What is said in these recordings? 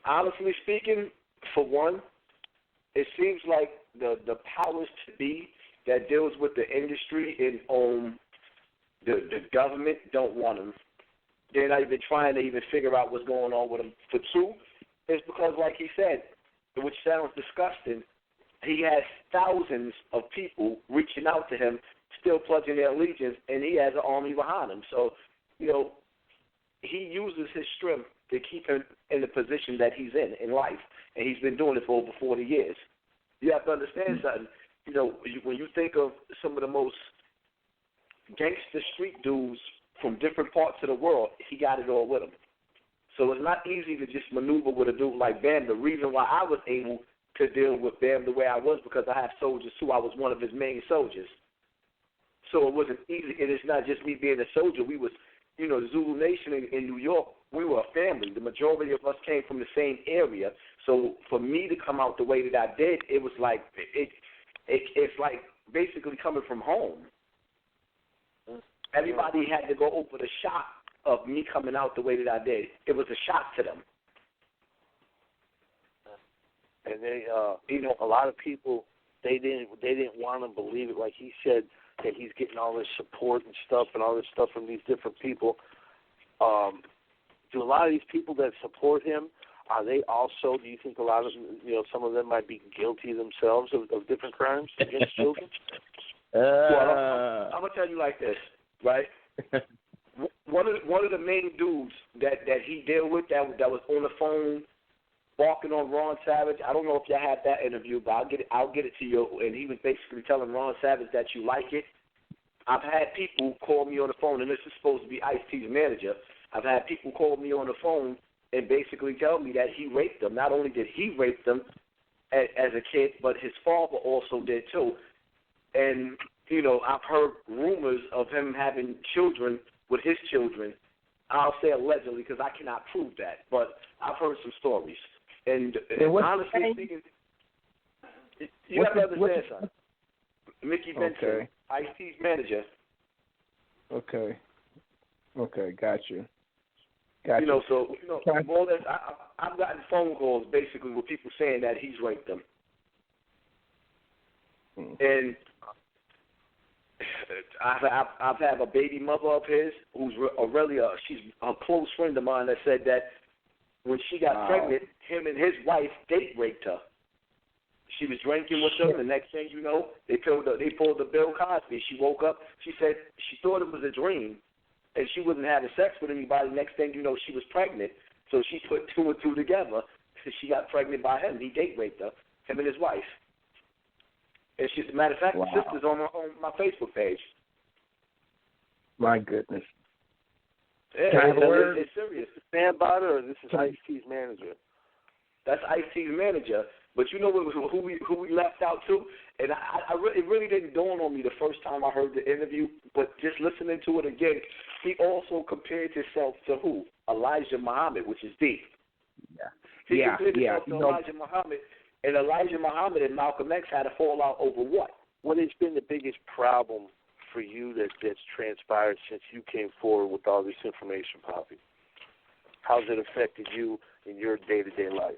honestly speaking, for one, it seems like the powers to be that deals with the industry and the government don't want him. They're not even trying to even figure out what's going on with him. For two, it's because, like he said, which sounds disgusting, he has thousands of people reaching out to him, still pledging their allegiance, and he has an army behind him. So, he uses his strength to keep him in the position that he's in life, and he's been doing it for over 40 years. You have to understand something. When you think of some of the most gangster street dudes from different parts of the world, he got it all with him. So it's not easy to just maneuver with a dude like Bam. The reason why I was able to deal with Bam the way I was because I have soldiers too. I was one of his main soldiers. So it wasn't easy, and it's not just me being a soldier. We was, Zulu Nation in New York, we were a family. The majority of us came from the same area. So for me to come out the way that I did, it was like, it's like basically coming from home. Everybody had to go over the shock of me coming out the way that I did. It was a shock to them. And they, a lot of people, they didn't want to believe it. Like he said, that he's getting all this support and stuff from these different people. Do a lot of these people that support him, are they also, do you think a lot of them, some of them might be guilty themselves of different crimes against children? Well, I'm going to tell you like this, right? One of the main dudes that he dealt with that was on the phone barking on Ron Savage. I don't know if y'all had that interview, but I'll get it to you. And he was basically telling Ron Savage that you like it. I've had people call me on the phone, and this is supposed to be Ice-T's manager. I've had people call me on the phone and basically tell me that he raped them. Not only did he rape them as a kid, but his father also did too. And, I've heard rumors of him having children with his children. I'll say allegedly because I cannot prove that, but I've heard some stories. And honestly speaking, you have to understand something. Mickey Benson, Ice-T's manager. Okay, got you. More or less, I've gotten phone calls basically with people saying that he's raped them. And I've had a baby mother of his who's she's a close friend of mine that said that when she got pregnant, him and his wife date raped her. She was drinking with them. The next thing you know, they pulled the Bill Cosby. She woke up. She said she thought it was a dream, and she wasn't having sex with anybody. Next thing you know, she was pregnant. So she put two and two together. She got pregnant by him. He date raped her, him and his wife. And she's, as a matter of fact, the sister's on my Facebook page. My goodness. Yeah, it's serious. Stand by her, or this is Ice-T's manager? That's Ice-T's manager. But you know who we left out too? And it really didn't dawn on me the first time I heard the interview, but just listening to it again, he also compared himself to who? Elijah Muhammad, which is deep. He compared himself to Elijah Muhammad, and Elijah Muhammad and Malcolm X had a fallout over what? What has been the biggest problem for you that's transpired since you came forward with all this information, Poppy? How's it affected you in your day-to-day life?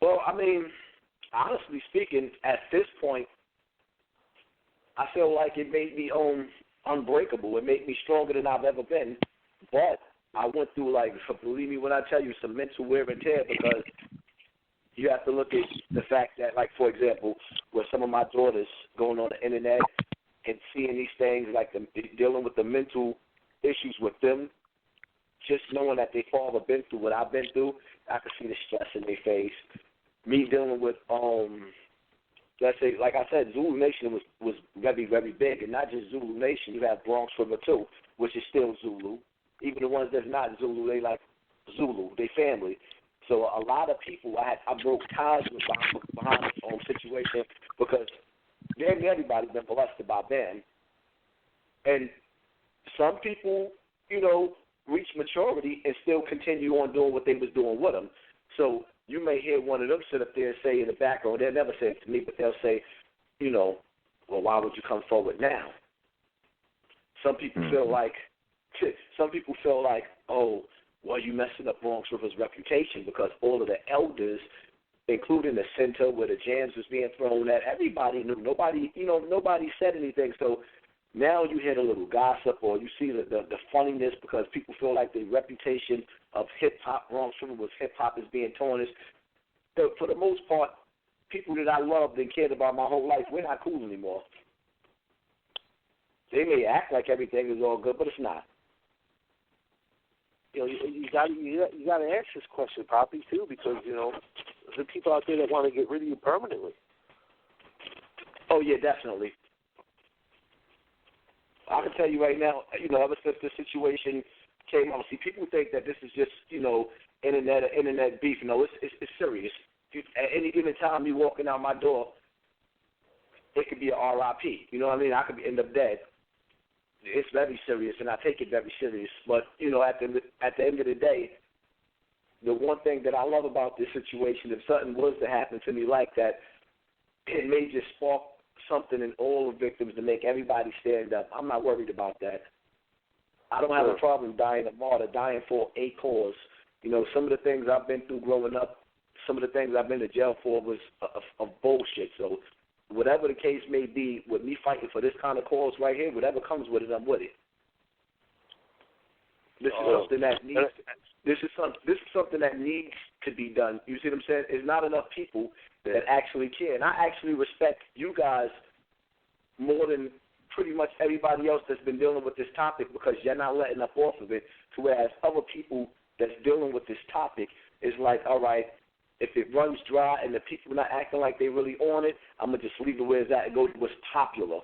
Well, I mean, honestly speaking, at this point, I feel like it made me unbreakable. It made me stronger than I've ever been. But I went through, believe me when I tell you, some mental wear and tear because you have to look at the fact that, for example, with some of my daughters going on the internet and seeing these things, dealing with the mental issues with them, just knowing that their father been through what I've been through, I could see the stress in their face. Me dealing with, let's say, like I said, Zulu Nation was very, very big, and not just Zulu Nation. You have Bronx River too, which is still Zulu. Even the ones that's not Zulu, they like Zulu, they family. So a lot of people, I broke ties with behind the situation because everybody's been molested by Ben. And some people, reach maturity and still continue on doing what they was doing with them. So you may hear one of them sit up there and say in the background, they'll never say it to me, but they'll say, well, why would you come forward now? Some people feel like, oh, well, you messing up Bronx River's reputation because all of the elders, including the center where the jams was being thrown at, everybody knew. Nobody said anything. So now you hear a little gossip or you see the funniness because people feel like the reputation of hip-hop, Bronx River was hip-hop is being tarnished. For the most part, people that I loved and cared about my whole life, we're not cool anymore. They may act like everything is all good, but it's not. You know, you got to ask this question, Poppy, too, because, you know, there are people out there that want to get rid of you permanently. Oh, yeah, definitely. I can tell you right now, you know, ever since this situation came out, see, people think that this is just, you know, internet beef. No, it's serious. At any given time, me walking out my door, it could be a RIP. You know what I mean? I could end up dead. It's very serious, and I take it very serious. But, you know, at the end of the day, the one thing that I love about this situation, if something was to happen to me like that, it may just spark something in all the victims to make everybody stand up. I'm not worried about that. I don't have a problem dying a martyr, dying for a cause. You know, some of the things I've been through growing up, some of the things I've been to jail for was of bullshit. So whatever the case may be, with me fighting for this kind of cause right here, whatever comes with it, I'm with it. This is something that needs. This is something that needs to be done. You see what I'm saying? There's not enough people that actually care, and I actually respect you guys more than pretty much everybody else that's been dealing with this topic because you're not letting up off of it. To whereas other people that's dealing with this topic is like, all right, if it runs dry and the people are not acting like they really on it, I'm gonna just leave it where it's at and go to what's popular.